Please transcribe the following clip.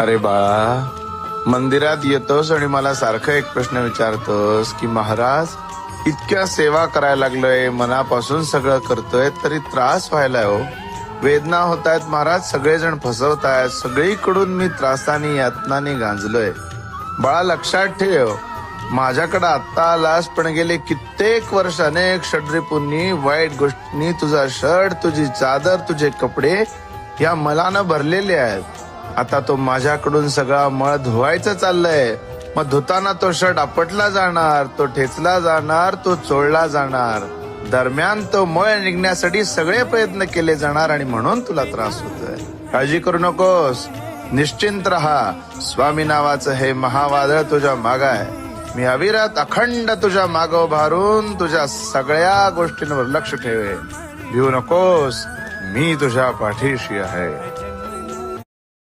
अरे बाळा, मंदिरात येतोस आणि मला सारखं एक प्रश्न विचारतोस की महाराज इतक्या सेवा करायला लागलोय, मनापासून सगळं करतोय, तरी त्रास व्हायलाय हो, वेदना होत आहेत महाराज, सगळेजण फसवतायत, सगळीकडून मी त्रासानी यातनानी गांजलोय. बाळा लक्षात ठेव, माझ्याकडे आत्ता आलास पण गेले कित्येक वर्ष अनेक षड्रिपूंनी वाईट गोष्टींनी तुझा शर्ट, तुझी चादर, तुझे कपडे या मलानं भरलेले आहेत. आता तो माझ्याकडून सगळा मळ धुवायचं चाललंय. मग धुताना तो शर्ट आपटला जाणार, तो ठेचला जाणार, तो चोळला जाणार. दरम्यान तो मळ निघण्यासाठी सगळे प्रयत्न केले जाणार आणि म्हणून तुला त्रास होतोय. काळजी करू नकोस, निश्चिंत राहा. स्वामी नावाचं हे महावादळ तुझ्या माग आहे. मी अविरत अखंड तुझ्या माग उभारून तुझ्या सगळ्या गोष्टींवर लक्ष ठेवे. भिवू नकोस, मी तुझ्या पाठीशी आहे.